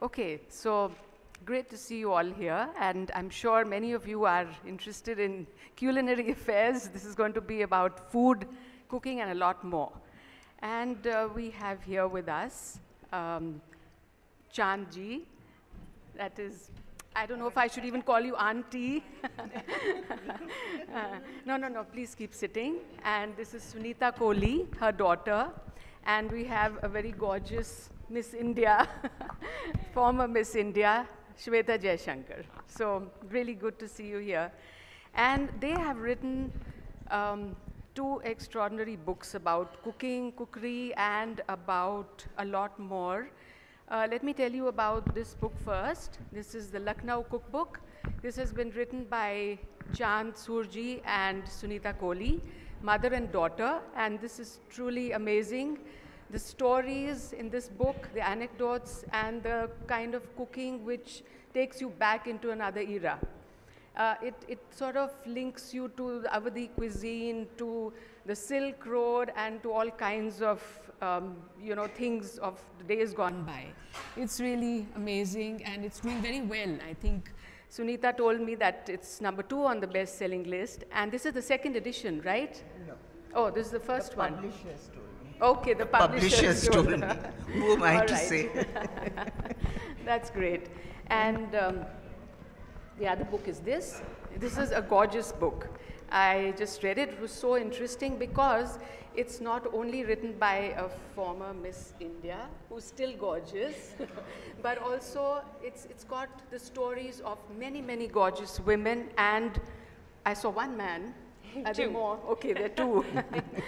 Okay, so great to see you all here, and I'm sure many of you are interested in culinary affairs. This is going to be about food, cooking, and a lot more. And we have here with us Chandji. That is, I don't know if I should even call you auntie. No, please keep sitting. And this is Sunita Kohli, her daughter. And we have a very gorgeous Miss India, former Miss India, Shvetha Jaishankar. So really good to see you here. And they have written two extraordinary books about cooking, cookery, and about a lot more. Let me tell you about this book first. This is the Lucknow Cookbook. This has been written by Chand Surji and Sunita Kohli, mother and daughter, and this is truly amazing. The stories in this book, the anecdotes, and the kind of cooking which takes you back into another era. It sort of links you to the Awadhi cuisine, to the Silk Road, and to all kinds of things of the days gone by. It's really amazing, and it's doing very well. I think Sunita told me that it's #2 on the best-selling list, and this is the second edition, right? No. Oh, this is the first one. The publishers told me. Okay, the publishers told me. Who am I to say? That's great. And the other book is this. This is a gorgeous book. I just read it. It was so interesting because it's not only written by a former Miss India, who's still gorgeous, but also it's got the stories of many, many gorgeous women, and I saw one man. Are there more? Okay, there are two.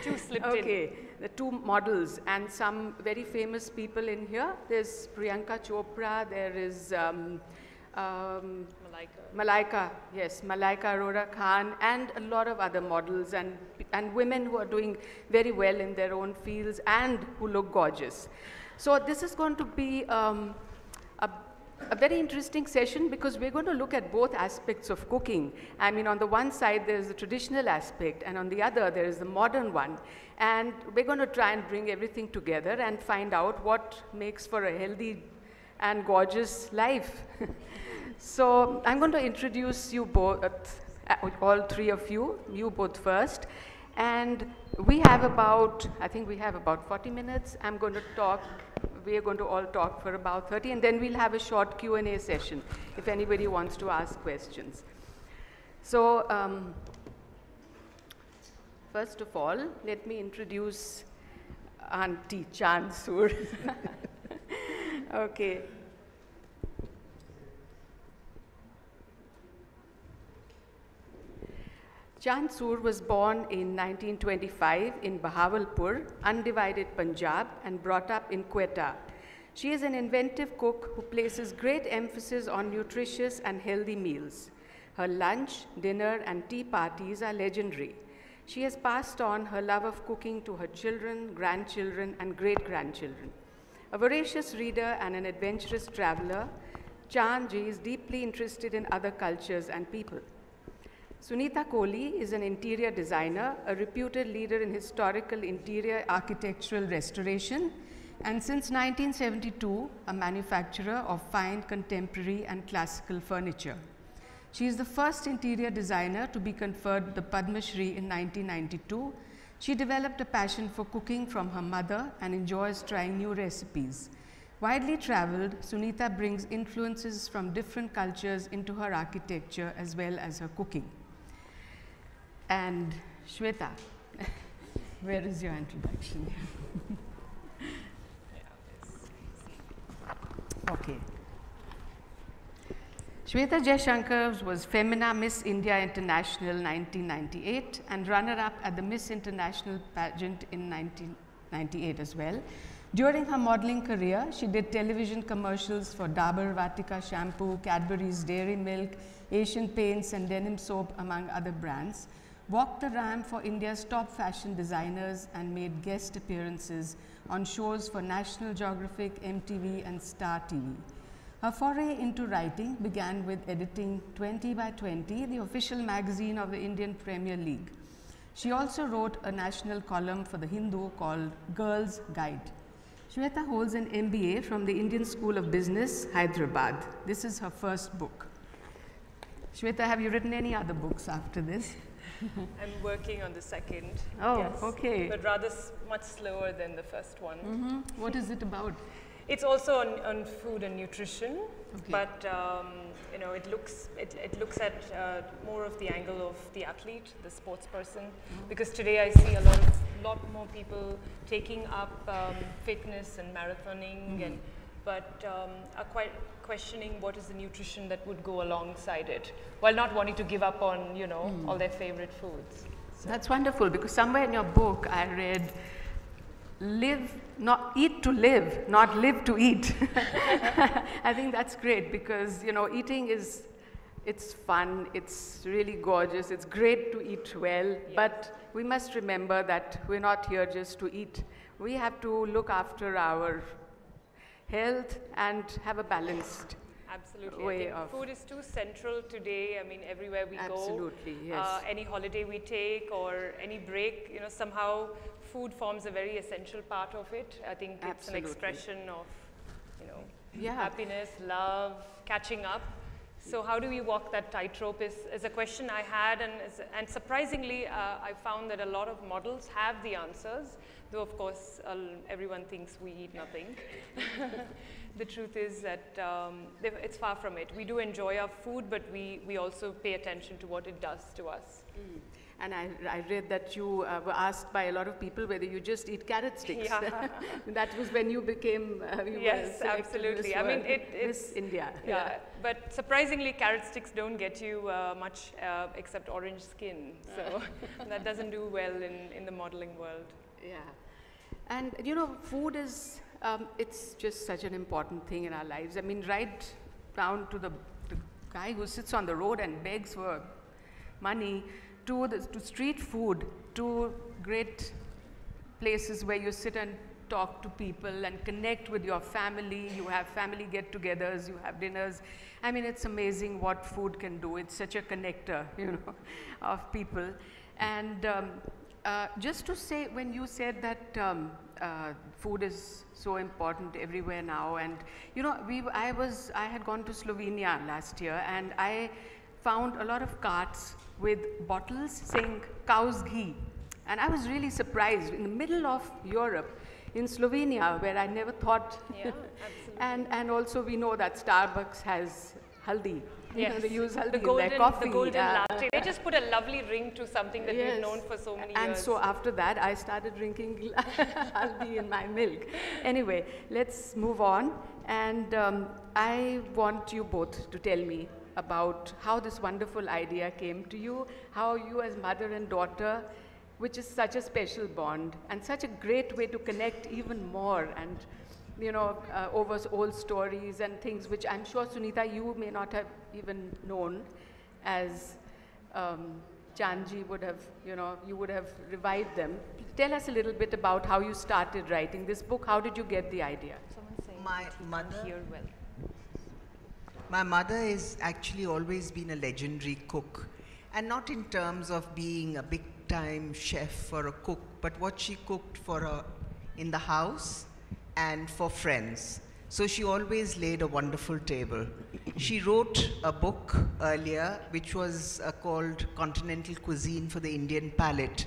Two slipped in. Okay, the two models and some very famous people in here. There's Priyanka Chopra, there is Malaika, yes, Malaika Arora Khan, and a lot of other models and women who are doing very well in their own fields and who look gorgeous. So this is going to be a very interesting session because we're going to look at both aspects of cooking. I mean, on the one side, there's the traditional aspect, and on the other, there is the modern one. And we're going to try and bring everything together and find out what makes for a healthy and gorgeous life. So I'm going to introduce you both, all three of you both first. And we have about, I think we have about 40 minutes. I'm going to talk, we are going to all talk for about 30, and then we'll have a short Q&A session if anybody wants to ask questions. So first of all, let me introduce Auntie Chand Sur. Okay. Chand Sur was born in 1925 in Bahawalpur, Undivided Punjab, and brought up in Quetta. She is an inventive cook who places great emphasis on nutritious and healthy meals. Her lunch, dinner, and tea parties are legendary. She has passed on her love of cooking to her children, grandchildren, and great-grandchildren. A voracious reader and an adventurous traveler, Chandji is deeply interested in other cultures and people. Sunita Kohli is an interior designer, a reputed leader in historical interior architectural restoration, and since 1972, a manufacturer of fine contemporary and classical furniture. She is the first interior designer to be conferred the Padma Shri in 1992. She developed a passion for cooking from her mother and enjoys trying new recipes. Widely traveled, Sunita brings influences from different cultures into her architecture as well as her cooking. And Shweta, where is your introduction? Okay. Shvetha Jaishankar was Femina Miss India International 1998 and runner-up at the Miss International pageant in 1998 as well. During her modeling career, she did television commercials for Dabur Vatika shampoo, Cadbury's dairy milk, Asian Paints, and Denim Soap, among other brands. Walked the ramp for India's top fashion designers and made guest appearances on shows for National Geographic, MTV, and Star TV. Her foray into writing began with editing 20 by 20, the official magazine of the Indian Premier League. She also wrote a national column for The Hindu called Girl's Guide. Shvetha holds an MBA from the Indian School of Business, Hyderabad. This is her first book. Shvetha, have you written any other books after this? I'm working on the second. Oh, yes, okay. but rather much slower than the first one. What is it about? It's also on food and nutrition, Okay. but you know, it looks at more of the angle of the athlete, the sports person, because today I see a lot more people taking up fitness and marathoning, but are quite questioning what is the nutrition that would go alongside it, while not wanting to give up on, you know, all their favorite foods. So. That's wonderful, because somewhere in your book I read, eat to live, not live to eat. I think that's great, because, you know, eating it's fun, it's really gorgeous, it's great to eat well, Yes. but we must remember that we're not here just to eat. We have to look after our health and have a balanced Absolutely. way I think of food is too central today. I mean, everywhere we Absolutely, go, yes. any holiday we take or any break, you know, somehow food forms a very essential part of it. I think it's Absolutely. an expression of, you know, Yeah. happiness, love, catching up. So how do we walk that tightrope is a question I had, and surprisingly, I found that a lot of models have the answers, though of course everyone thinks we eat nothing. The truth is that it's far from it. We do enjoy our food, but we also pay attention to what it does to us. And I read that you were asked by a lot of people whether you just eat carrot sticks. Yeah. That was when you became Yes, absolutely. I mean, it's Miss India. Yeah, but surprisingly, carrot sticks don't get you much except orange skin. So that doesn't do well in the modeling world. Yeah. And you know, food is, it's just such an important thing in our lives. I mean, right down to the guy who sits on the road and begs for money, to street food, to great places where you sit and talk to people and connect with your family. You have family get-togethers, you have dinners. I mean, it's amazing what food can do. It's such a connector, you know, of people. And just to say, when you said that food is so important everywhere now, and you know, I had gone to Slovenia last year, and I found a lot of carts with bottles saying cow's ghee, and I was really surprised in the middle of Europe, in Slovenia, where I never thought. Yeah, absolutely. And also we know that Starbucks has haldi. You know, Yes, they use haldi the in their coffee. The golden latte. They just put a lovely ring to something that Yes. we've known for so many And years. so after that, I started drinking haldi in my milk. Anyway, let's move on. And I want you both to tell me about how this wonderful idea came to you, how you as mother and daughter, which is such a special bond and such a great way to connect even more, and you know, over old stories and things which I'm sure, Sunita, you may not have even known, as Chanji would have, you know, you would have revived them. Tell us a little bit about how you started writing this book. How did you get the idea? Someone's saying My that he can't mother- hear well. My mother has actually always been a legendary cook, and not in terms of being a big time chef or a cook, but what she cooked for her in the house and for friends. So she always laid a wonderful table. She wrote a book earlier which was called Continental Cuisine for the Indian Palate,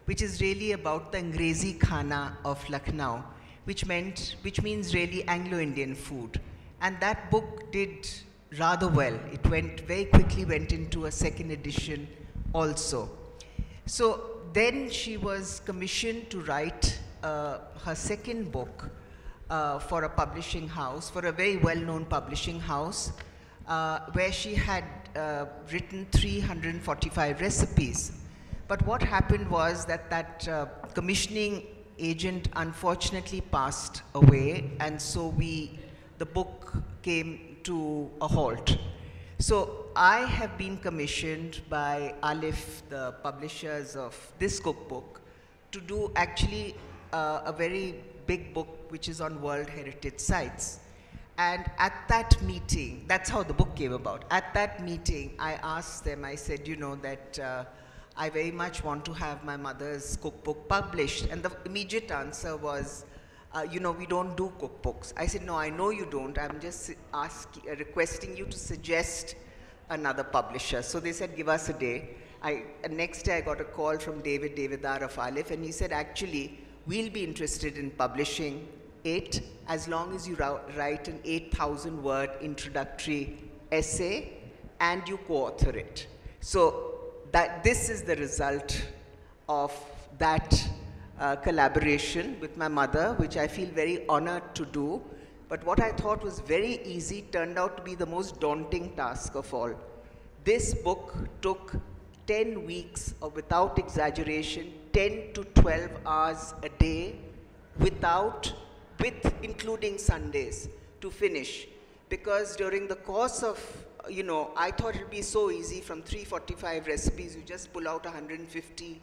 which is really about the Angrezi Khana of Lucknow, which means really Anglo-Indian food. And that book did rather well. It very quickly went into a second edition also. So then she was commissioned to write her second book for a publishing house, for a very well-known publishing house, where she had written 345 recipes. But what happened was that commissioning agent unfortunately passed away, and so the book came to a halt. So I have been commissioned by Aleph, the publishers of this cookbook, to do actually a very big book which is on World Heritage Sites. And at that meeting, that's how the book came about. At that meeting, I asked them, I said, you know, that I very much want to have my mother's cookbook published. And the immediate answer was, you know, we don't do cookbooks. I said, no, I know you don't. I'm just requesting you to suggest another publisher. So they said, give us a day. Next day I got a call from David Devidar of Aleph, and he said, actually, we'll be interested in publishing it as long as you write an 8,000 word introductory essay and you co-author it. So this is the result of that collaboration with my mother, which I feel very honored to do. But what I thought was very easy turned out to be the most daunting task of all. This book took 10 weeks, or without exaggeration, 10 to 12 hours a day, including Sundays, to finish. Because during the course of, you know, I thought it would be so easy. From 345 recipes, you just pull out 150,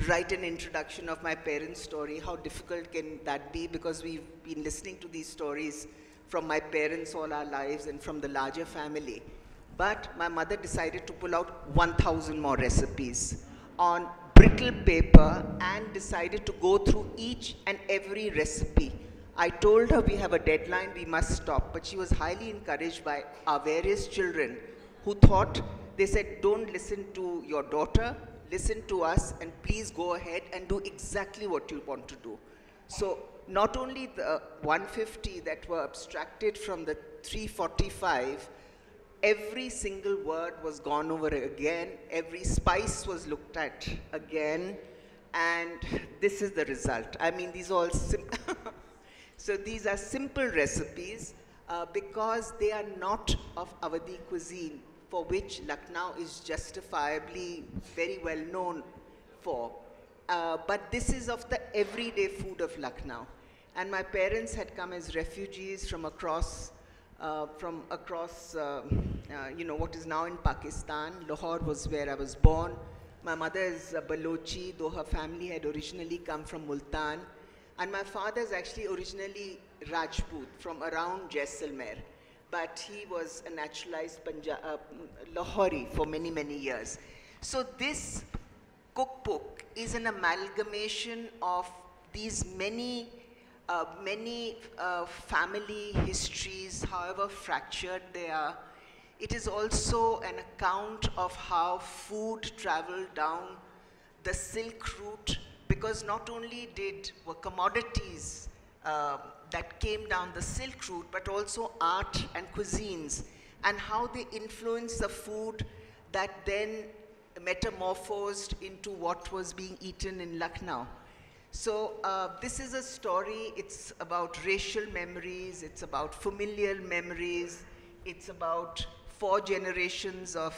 write an introduction of my parents' story. How difficult can that be? Because we've been listening to these stories from my parents all our lives and from the larger family. But my mother decided to pull out 1,000 more recipes on brittle paper and decided to go through each and every recipe. I told her we have a deadline, we must stop. But she was highly encouraged by our various children who thought, they said, don't listen to your daughter, listen to us, and please go ahead and do exactly what you want to do. So not only the 150 that were abstracted from the 345, every single word was gone over again, every spice was looked at again, and this is the result. I mean, these are all so these are simple recipes because they are not of Awadhi cuisine, for which Lucknow is justifiably very well known for. But this is of the everyday food of Lucknow. And my parents had come as refugees from across, you know, what is now in Pakistan. Lahore was where I was born. My mother is Balochi, though her family had originally come from Multan. And my father is actually originally Rajput from around Jaisalmer. But he was a naturalized Lahori for many, many years. So this cookbook is an amalgamation of these many family histories, however fractured they are. It is also an account of how food traveled down the Silk Route, because not only were commodities that came down the Silk Route, but also art and cuisines, and how they influenced the food that then metamorphosed into what was being eaten in Lucknow. So this is a story. It's about racial memories, it's about familial memories, it's about 4 generations of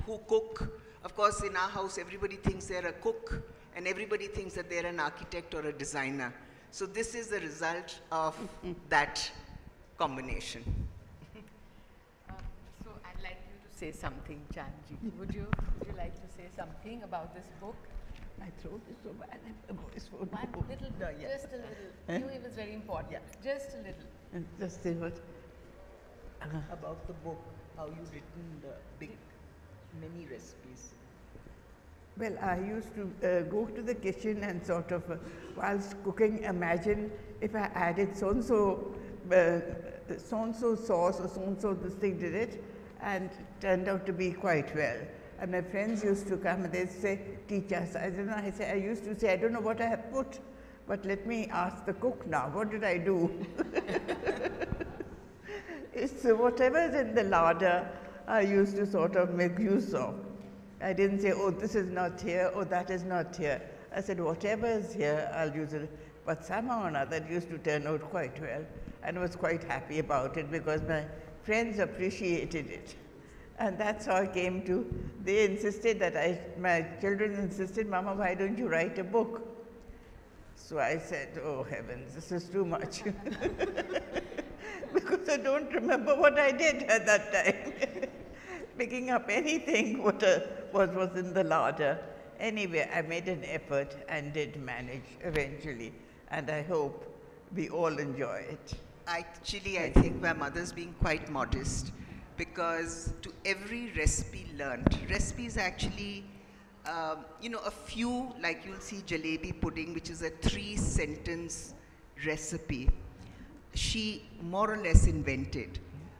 who cook. Of course, in our house, everybody thinks they're a cook, and everybody thinks that they're an architect or a designer. So this is the result of that combination. So I'd like you to say something, Chanji. Would you like to say something about this book? My throat is so bad. My voice won't One go. little bit, just a little. You, it was very important. Yeah. Just a little. And just say what? About the book, how you've written the many recipes. Well, I used to go to the kitchen and sort of, whilst cooking, imagine if I added so-and-so sauce or so-and-so this thing did it, and it turned out to be quite well. And my friends used to come and they'd say, teach us. I don't know, I used to say, I don't know what I have put, but let me ask the cook now, what did I do? It's whatever is in the larder, I used to sort of make use of. I didn't say, oh, this is not here, oh, that is not here. I said, whatever is here, I'll use it. But somehow or another, it used to turn out quite well. And I was quite happy about it because my friends appreciated it. And that's how I came to, they insisted that my children insisted, Mama, why don't you write a book? So I said, oh heavens, this is too much. Because I don't remember what I did at that time. Picking up anything what was in the larder. Anyway, I made an effort and did manage eventually. And I hope we all enjoy it. Actually, I think my mother's being quite modest, because to every recipe learned, recipes actually, you know, a few, like you'll see jalebi pudding, which is a 3-sentence recipe, she more or less invented.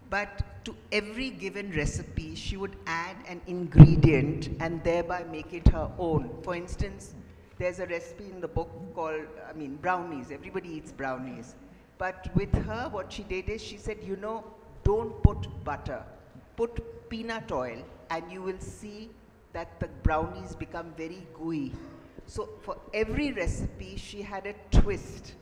But to every given recipe, she would add an ingredient and thereby make it her own. For instance, there's a recipe in the book called, brownies. Everybody eats brownies. But with her, what she did is she said, you know, don't put butter, put peanut oil, and you will see that the brownies become very gooey. So for every recipe, she had a twist.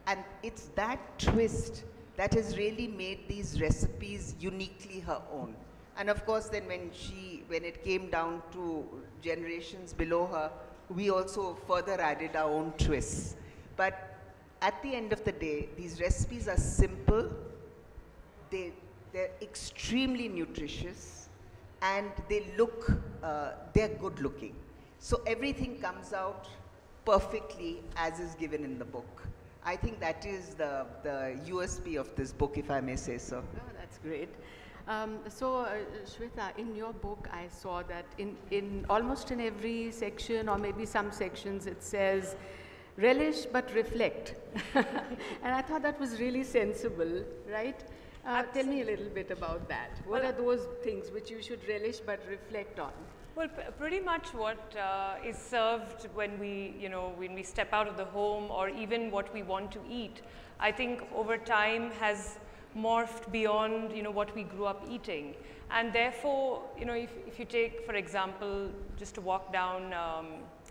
And it's that twist that has really made these recipes uniquely her own. And of course, then when it came down to generations below her, we also further added our own twists. But at the end of the day, these recipes are simple, they're extremely nutritious, and they're good looking. So everything comes out perfectly as is given in the book. I think that is the USP of this book, if I may say so. Oh, that's great. Shweta, in your book, I saw that in almost in every section, or maybe some sections, it says, relish but reflect. And I thought that was really sensible, right? Tell me a little bit about that. What are those things which you should relish but reflect on? Well, pretty much what is served when we step out of the home, or even what we want to eat, I think over time has morphed beyond what we grew up eating. And therefore, if you take, for example, just to walk down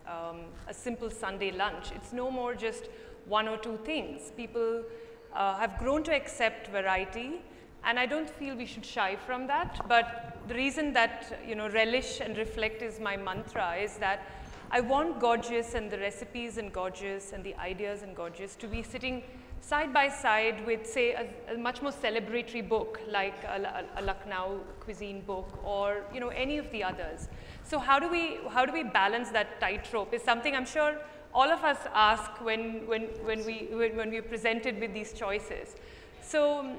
a simple Sunday lunch, it's no more just one or two things. People have grown to accept variety, and I don't feel we should shy from that. But the reason that relish and reflect is my mantra is that I want gorgeous, and the recipes and gorgeous, and the ideas and gorgeous to be sitting side by side with, say, a much more celebratory book like a Lucknow cuisine book, or any of the others. So how do we balance that tightrope is something I'm sure all of us ask when we're presented with these choices. So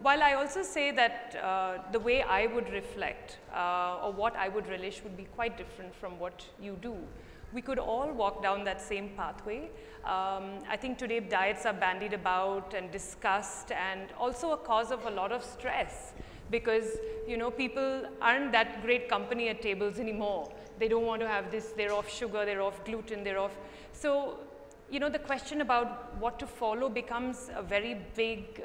while I also say that the way I would reflect or what I would relish would be quite different from what you do, we could all walk down that same pathway. I think today diets are bandied about and discussed, and also a cause of a lot of stress, because people aren't that great company at tables anymore. They don't want to have this, they're off sugar, they're off gluten, they're off. So the question about what to follow becomes a very big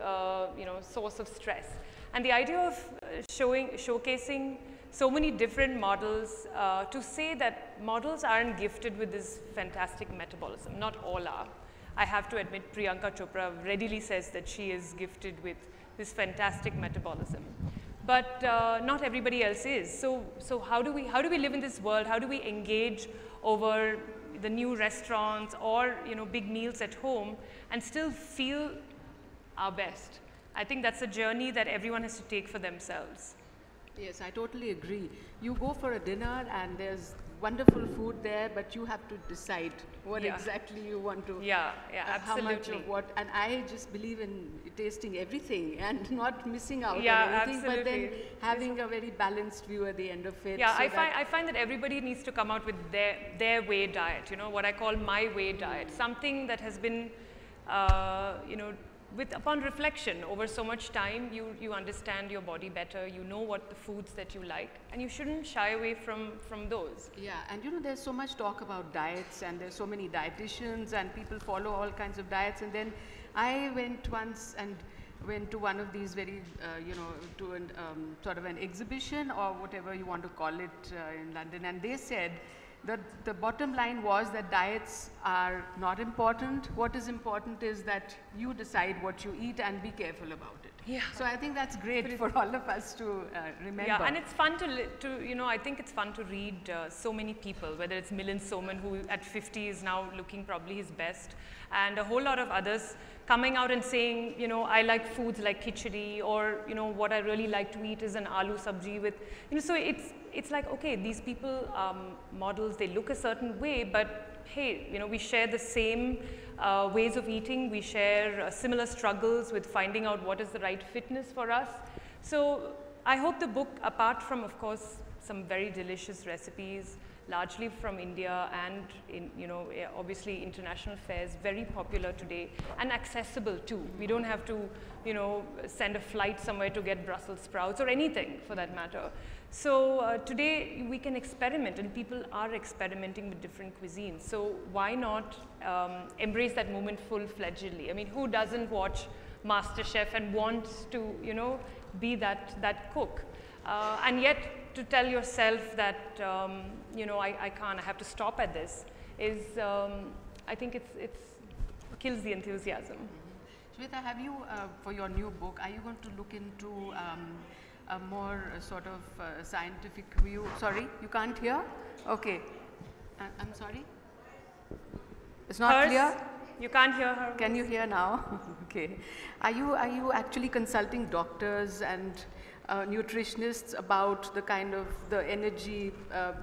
source of stress. And the idea of showcasing so many different models, to say that models aren't gifted with this fantastic metabolism. Not all are. I have to admit, Priyanka Chopra readily says that she is gifted with this fantastic metabolism. But not everybody else is. So how do we live in this world? How do we engage over the new restaurants or big meals at home and still feel our best? I think that's a journey that everyone has to take for themselves. Yes, I totally agree. You go for a dinner and there's wonderful food there, but you have to decide what exactly you want to, absolutely. how much of what, and I just believe in tasting everything and not missing out on anything, absolutely. but then having a very balanced view at the end of it. Yeah, so I find that everybody needs to come out with their way diet, what I call my way diet, something that has been, upon reflection over so much time, you understand your body better, you know what the foods that you like, and you shouldn't shy away from those. Yeah, and there's so much talk about diets, and there's so many dietitians, and people follow all kinds of diets. And then I went once and went to one of these very, to an sort of an exhibition or whatever you want to call it in London, and they said that the bottom line was that diets are not important. What is important is that you decide what you eat and be careful about it. Yeah. So I think that's great for all of us to remember. Yeah, and it's fun I think it's fun to read so many people, whether it's Milind Soman, who at 50 is now looking probably his best, and a whole lot of others coming out and saying, I like foods like khichdi, or, what I really like to eat is an aloo sabji with, so it's like, okay, these people, models, they look a certain way, but hey, we share the same ways of eating, we share similar struggles with finding out what is the right fitness for us. So I hope the book, apart from, of course, some very delicious recipes, largely from India and obviously international fairs, very popular today and accessible too. We don't have to, send a flight somewhere to get Brussels sprouts or anything for that matter. So today we can experiment, and people are experimenting with different cuisines. So why not embrace that moment full-fledgedly? I mean, who doesn't watch MasterChef and wants to, be that cook? And yet to tell yourself that, I can't, I have to stop at this is, I think it's kills the enthusiasm. Shvetha, have you, for your new book, are you going to look into a more sort of scientific view? Sorry, you can't hear? Okay. I'm sorry? It's not clear? You can't hear her? Can you hear now? Okay. Are you actually consulting doctors and nutritionists about the kind of the energy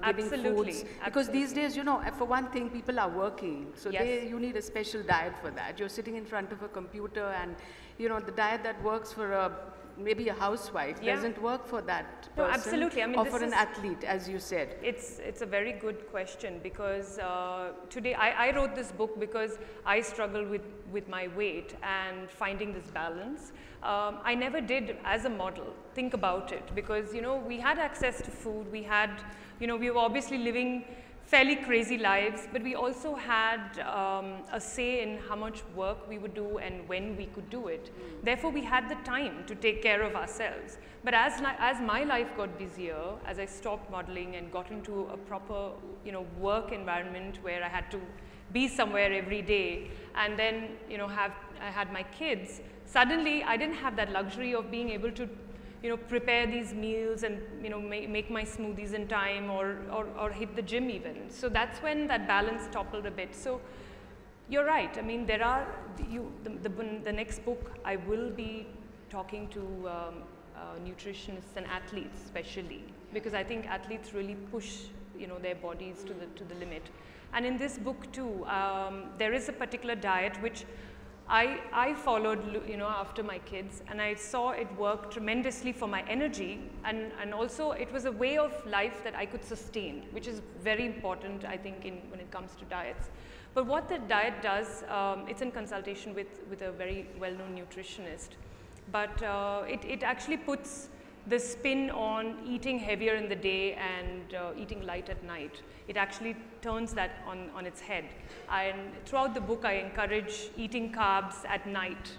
giving foods? Because these days, for one thing, people are working. So you need a special diet for that. You're sitting in front of a computer and, the diet that works for maybe a housewife doesn't work for that person. No, absolutely. I mean, or for an athlete, as you said. It's a very good question, because today I wrote this book because I struggle with my weight and finding this balance. I never did as a model think about it, because we had access to food, we had, we were obviously living fairly crazy lives, but we also had a say in how much work we would do and when we could do it. Therefore, we had the time to take care of ourselves. But as my life got busier, as I stopped modeling and got into a proper, work environment where I had to be somewhere every day, and then, I had my kids, suddenly I didn't have that luxury of being able to prepare these meals and, make my smoothies in time or hit the gym even. So that's when that balance toppled a bit. So you're right. I mean, there are, the next book, I will be talking to nutritionists and athletes especially, because I think athletes really push, their bodies to the limit. And in this book too, there is a particular diet which I followed, after my kids, and I saw it work tremendously for my energy, and also it was a way of life that I could sustain, which is very important, I think, when it comes to diets. But what the diet does, it's in consultation with a very well-known nutritionist, but it actually puts the spin on eating heavier in the day and eating light at night. It actually turns that on its head. And throughout the book, I encourage eating carbs at night.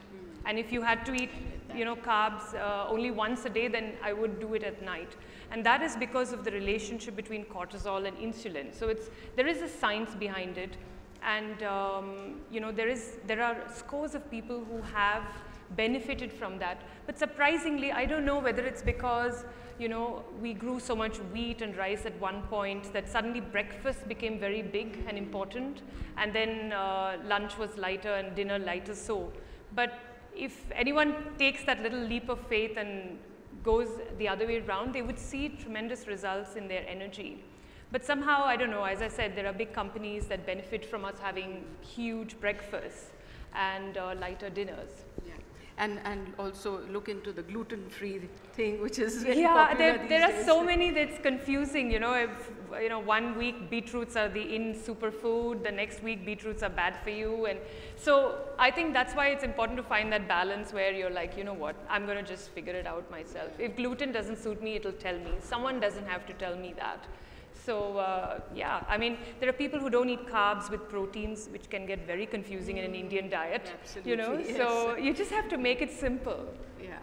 And if you had to eat, carbs only once a day, then I would do it at night. And that is because of the relationship between cortisol and insulin. So there is a science behind it. And there are scores of people who have benefited from that. But surprisingly, I don't know whether it's because, we grew so much wheat and rice at one point that suddenly breakfast became very big and important, and then lunch was lighter and dinner lighter so. But if anyone takes that little leap of faith and goes the other way around, they would see tremendous results in their energy. But somehow, I don't know, as I said, there are big companies that benefit from us having huge breakfasts and lighter dinners. Yeah. And also look into the gluten-free thing, which is very popular these there are days. so many that's confusing. If 1 week beetroots are the in superfood, the next week beetroots are bad for you, and so I think that's why it's important to find that balance where you're like, what, I'm going to just figure it out myself. If gluten doesn't suit me, it'll tell me. Someone doesn't have to tell me that. So yeah, I mean, there are people who don't eat carbs with proteins, which can get very confusing in an Indian diet. Absolutely, yes. So you just have to make it simple. Yeah.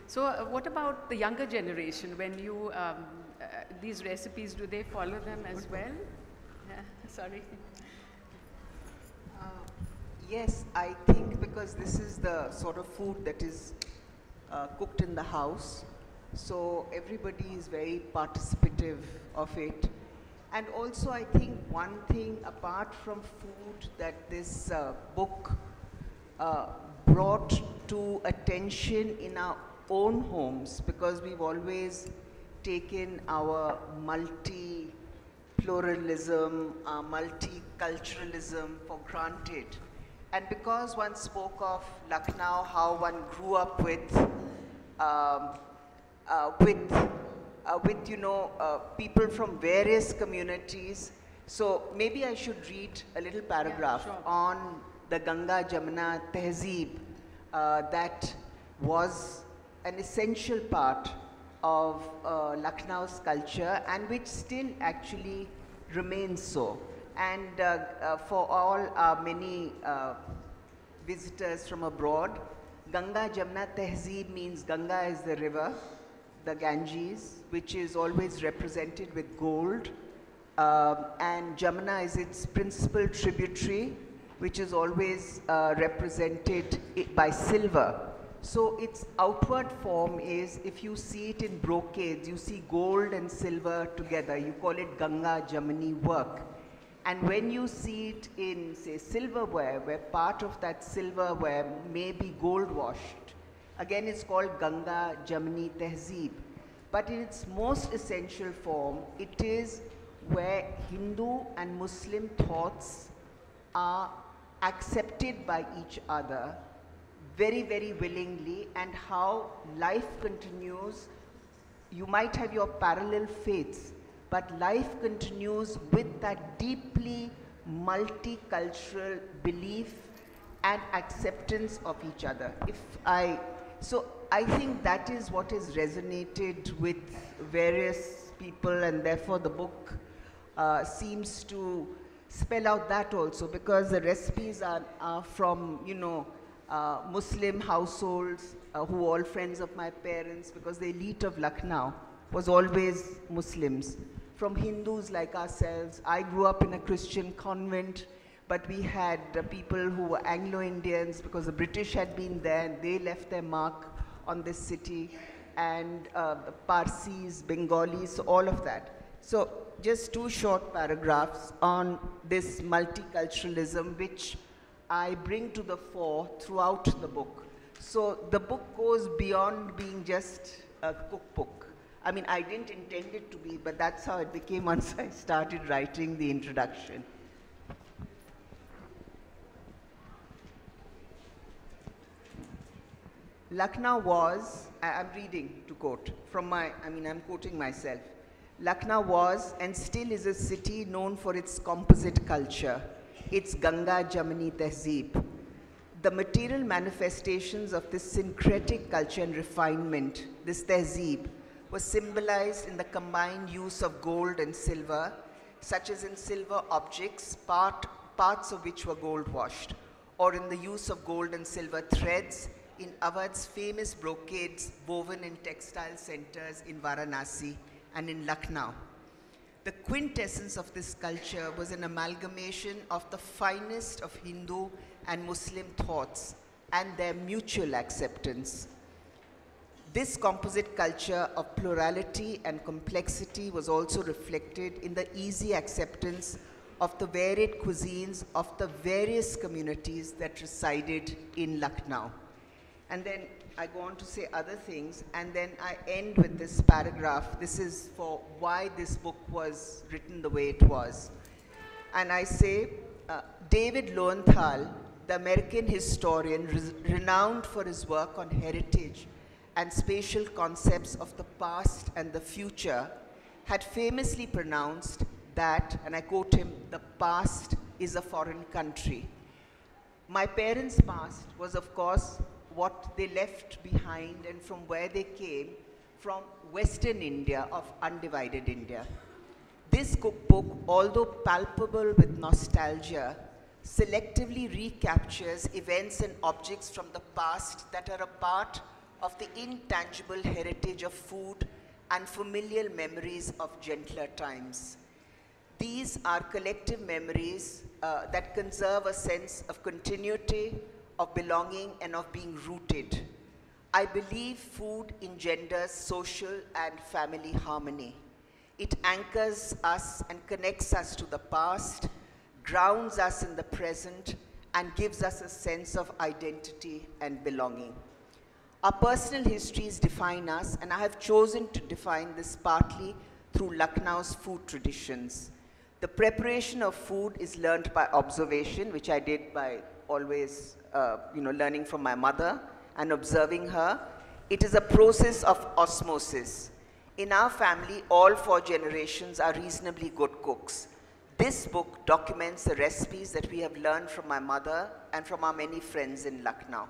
So what about the younger generation? When you, these recipes, do they follow them as well? Yeah, sorry. Yes, I think because this is the sort of food that is cooked in the house. So everybody is very participative of it. And also I think one thing apart from food that this book brought to attention in our own homes, because we've always taken our multi-pluralism, our multiculturalism for granted. And because one spoke of Lucknow, how one grew up with with, people from various communities. So maybe I should read a little paragraph on the Ganga Jamuna Tehzeeb that was an essential part of Lucknow's culture and which still actually remains so. And for all our many visitors from abroad, Ganga Jamuna Tehzeeb means Ganga is the river, the Ganges, which is always represented with gold, and Jamuna is its principal tributary, which is always represented by silver. So its outward form is, if you see it in brocades, you see gold and silver together. You call it Ganga Jamuni work. And when you see it in, say, silverware, where part of that silverware may be gold washed, again it's called Ganga Jamuni Tehzeeb. But in its most essential form, it is where Hindu and Muslim thoughts are accepted by each other very, very willingly, and how life continues. You might have your parallel faiths, but life continues with that deeply multicultural belief and acceptance of each other. So I think that is what has resonated with various people, and therefore the book seems to spell out that also, because the recipes are from, Muslim households who are all friends of my parents, because the elite of Lucknow was always Muslims. From Hindus like ourselves, I grew up in a Christian convent, but we had people who were Anglo-Indians because the British had been there and they left their mark on this city, and Parsis, Bengalis, all of that. So just two short paragraphs on this multiculturalism, which I bring to the fore throughout the book. So the book goes beyond being just a cookbook. I mean, I didn't intend it to be, but that's how it became once I started writing the introduction. Lucknow was, I'm reading to quote from I'm quoting myself. Lucknow was and still is a city known for its composite culture, its Ganga Jamuni Tehzeeb. The material manifestations of this syncretic culture and refinement, this Tehzeeb, was symbolized in the combined use of gold and silver, such as in silver objects, parts of which were gold washed, or in the use of gold and silver threads in Awadh's famous brocades woven in textile centers in Varanasi and in Lucknow. The quintessence of this culture was an amalgamation of the finest of Hindu and Muslim thoughts and their mutual acceptance. This composite culture of plurality and complexity was also reflected in the easy acceptance of the varied cuisines of the various communities that resided in Lucknow. And then I go on to say other things, and then I end with this paragraph. This is for why this book was written the way it was. And I say, David Lowenthal, the American historian renowned for his work on heritage and spatial concepts of the past and the future, had famously pronounced that, and I quote him, "The past is a foreign country." My parents' past was, of course, what they left behind and from where they came, from Western India, of Undivided India. This cookbook, although palpable with nostalgia, selectively recaptures events and objects from the past that are a part of the intangible heritage of food and familial memories of gentler times. These are collective memories that conserve a sense of continuity, of belonging, and of being rooted. I believe food engenders social and family harmony. It anchors us and connects us to the past, grounds us in the present, and gives us a sense of identity and belonging. Our personal histories define us, and I have chosen to define this partly through Lucknow's food traditions. The preparation of food is learned by observation, which I did by always learning from my mother and observing her. It is a process of osmosis. In our family, all 4 generations are reasonably good cooks. This book documents the recipes that we have learned from my mother and from our many friends in Lucknow.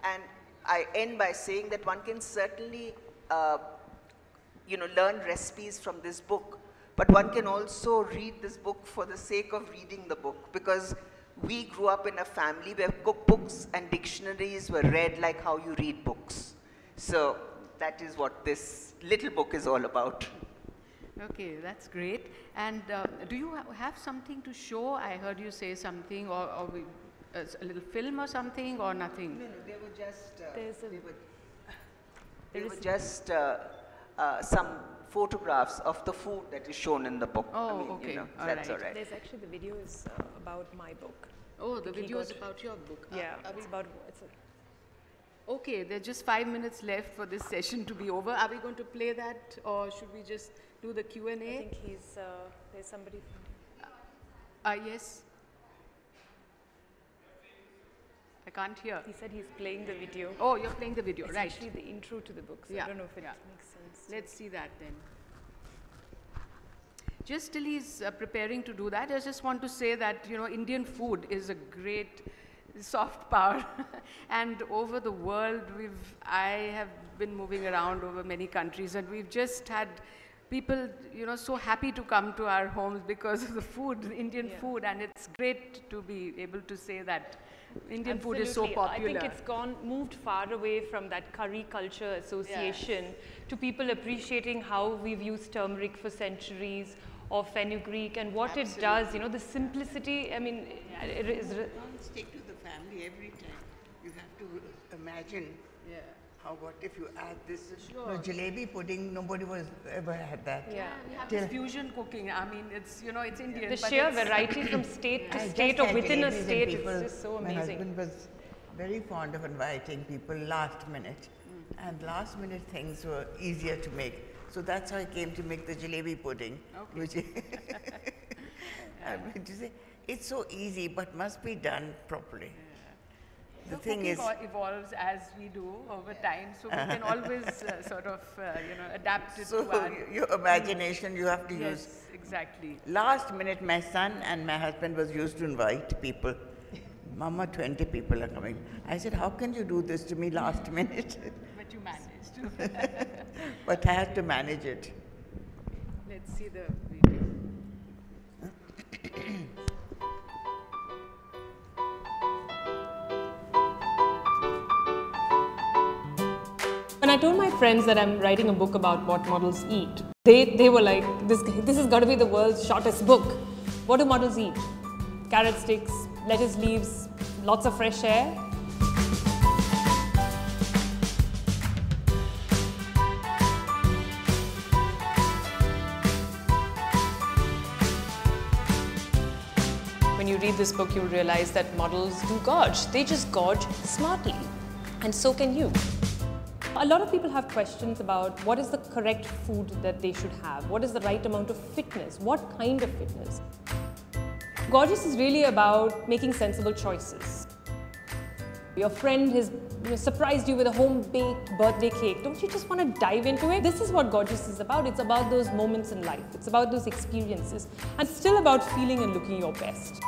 And I end by saying that one can certainly learn recipes from this book, but one can also read this book for the sake of reading the book, because we grew up in a family where cookbooks and dictionaries were read like how you read books. So that is what this little book is all about. Okay, that's great. And do you have something to show? I heard you say something, or a little film or something, or nothing? No, they were just, some photographs of the food that is shown in the book. Oh, okay. That's all right. There's actually, the video is about my book. Oh, the video is about your book. Yeah, Okay, there's just 5 minutes left for this session to be over. Are we going to play that, or should we just do the Q&A? I think there's somebody from here. Yes. I can't hear. He said he's playing the video. Oh, you're playing the video, it's right. actually the intro to the book, so I don't know if it makes sense. Let's see that then. Just till he's preparing to do that, I just want to say that, Indian food is a great soft power. And over the world, I have been moving around over many countries, and we've just had people, so happy to come to our homes because of the food, the Indian food, and it's great to be able to say that Indian food is so popular. I think it's moved far away from that curry culture association to people appreciating how we've used turmeric for centuries, or fenugreek, and what it does, the simplicity. I mean, it is. Stick to the family every time. You have to imagine what if you add this. No, jalebi pudding, nobody was ever had that. Yeah, we have this fusion cooking. I mean, it's, it's Indian. The sheer variety from state to state, or within a state, is just so amazing. My husband was very fond of inviting people last minute, and last minute things were easier to make. So that's how I came to make the jalebi pudding. Okay. Which I'm going to say, it's so easy, but must be done properly. The thing is, evolves as we do over time, so we can always adapt it to our your imagination. You have to use. Yes, exactly. Last minute, my son and my husband was used to invite people. Mama, 20 people are coming. I said, how can you do this to me last minute? But you managed. But I had to manage it. Let's see the video. When I told my friends that I'm writing a book about what models eat, they were like, this has got to be the world's shortest book. What do models eat? Carrot sticks, lettuce leaves, lots of fresh air. When you read this book, you'll realize that models do gorge. They just gorge smartly, and so can you. A lot of people have questions about what is the correct food that they should have, what is the right amount of fitness, what kind of fitness. Gorgeous is really about making sensible choices. Your friend has surprised you with a home-baked birthday cake. Don't you just want to dive into it? This is what Gorgeous is about. It's about those moments in life. It's about those experiences, and still about feeling and looking your best.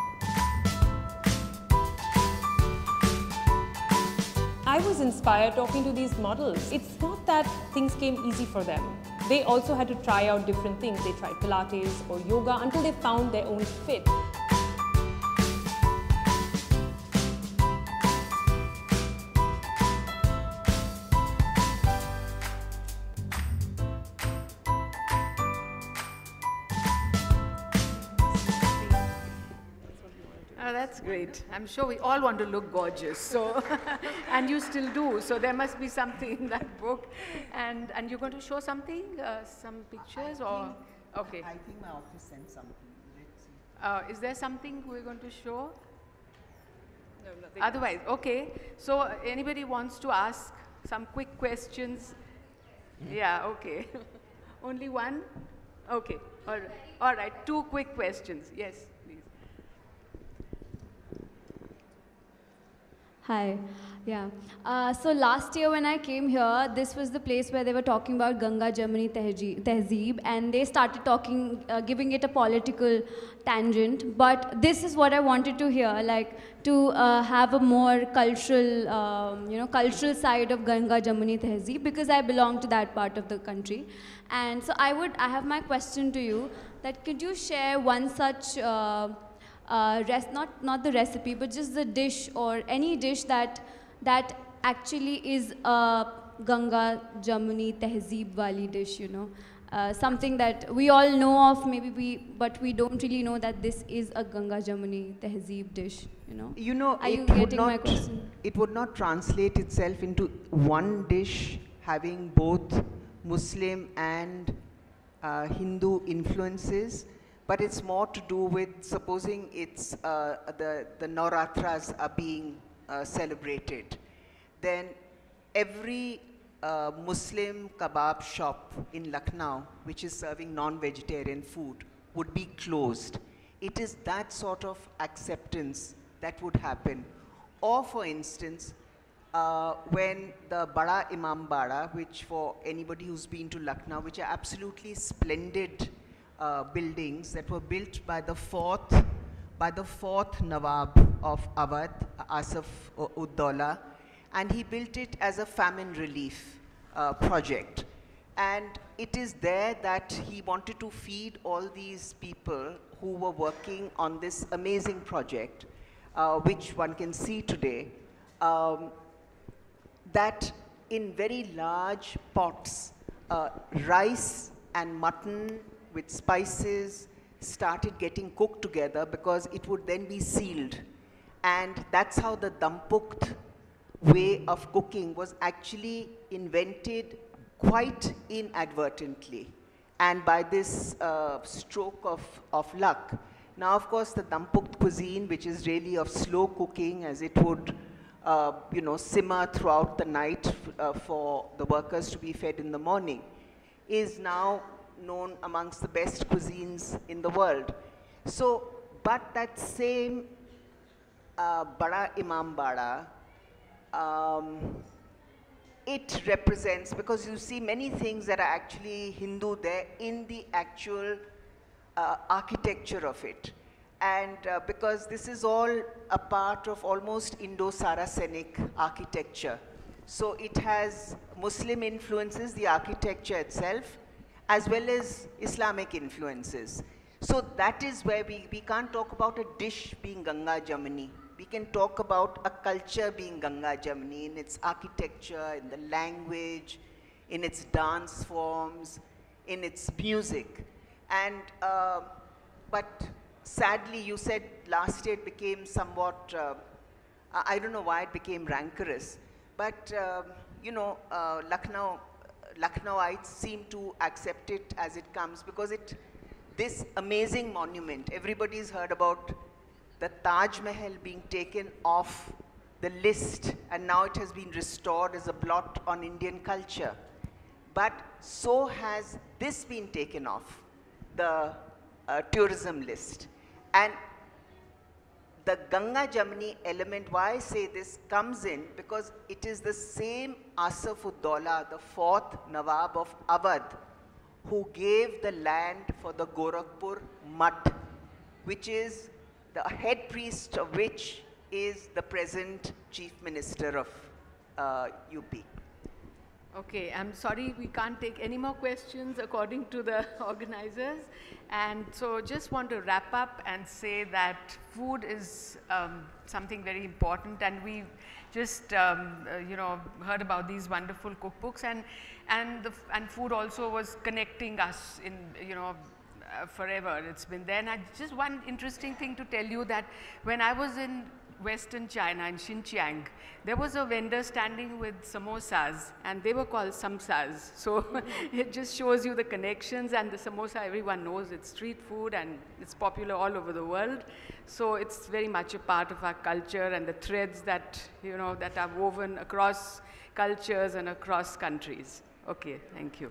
I was inspired talking to these models. It's not that things came easy for them. They also had to try out different things. They tried Pilates or yoga until they found their own fit. That's great. I'm sure we all want to look gorgeous, so and you still do. So there must be something in that book, and you're going to show something, some pictures, or okay. I think my office sent something. Let's see. Is there something we're going to show? No, nothing. Otherwise, okay. So anybody wants to ask some quick questions? Yeah. Okay. Only one. Okay. All right. All right. 2 quick questions. Yes. Hi. Yeah. So last year when I came here, this was the place where they were talking about Ganga Jamuni Tehzeeb, and they started talking, giving it a political tangent. But this is what I wanted to hear, like to have a more cultural, cultural side of Ganga Jamuni Tehzeeb, because I belong to that part of the country. And so I have my question to you, that could you share one such not the recipe, but just the dish or any dish that actually is a Ganga Jamuni Tehzeeb wali dish, something that we all know of, but we don't really know that this is a Ganga Jamuni Tehzeeb dish, Are you getting my question? It would not translate itself into one dish having both Muslim and Hindu influences. But it's more to do with, supposing it's the Navratras are being celebrated, then every Muslim kebab shop in Lucknow, which is serving non-vegetarian food, would be closed. It is that sort of acceptance that would happen. Or for instance, when the Bada Imam Bada, which for anybody who's been to Lucknow, which are absolutely splendid buildings that were built by the fourth Nawab of Awadh, Asaf Uddaula, and he built it as a famine relief project. And it is there that he wanted to feed all these people who were working on this amazing project, which one can see today, that in very large pots, rice and mutton with spices started getting cooked together, because it would then be sealed. And that's how the dampukt way of cooking was actually invented quite inadvertently, and by this stroke of luck. Now, of course, the dampukt cuisine, which is really of slow cooking, as it would simmer throughout the night for the workers to be fed in the morning, is now known amongst the best cuisines in the world. So, but that same Bada Imam Bada, it represents, because you see many things that are actually Hindu there in the actual architecture of it. And because this is all a part of almost Indo-Saracenic architecture. So it has Muslim influences, the architecture itself, as well as Islamic influences. So that is where we can't talk about a dish being Ganga Jamuni. We can talk about a culture being Ganga Jamuni in its architecture, in the language, in its dance forms, in its music. And, but sadly, you said last year it became somewhat, I don't know why it became rancorous, but Lucknowites seem to accept it as it comes, because this amazing monument, everybody's heard about the Taj Mahal being taken off the list, and now it has been restored as a blot on Indian culture. But so has this been taken off the tourism list. And the Ganga Jamuni element, why I say this, comes in because it is the same Asaf Uddaula, the fourth Nawab of Awadh, who gave the land for the Gorakhpur Mutt, which is the head priest of which is the present Chief Minister of UP. Okay, I'm sorry we can't take any more questions according to the organizers. And so just want to wrap up and say that food is something very important, and we just heard about these wonderful cookbooks, and food also was connecting us in forever. It's been there. And just one interesting thing to tell you, that when I was in Western China, in Xinjiang, there was a vendor standing with samosas, and they were called samsas. So it just shows you the connections, and the samosa, everyone knows it's street food and it's popular all over the world. So it's very much a part of our culture, and the threads that, that are woven across cultures and across countries. Okay, thank you.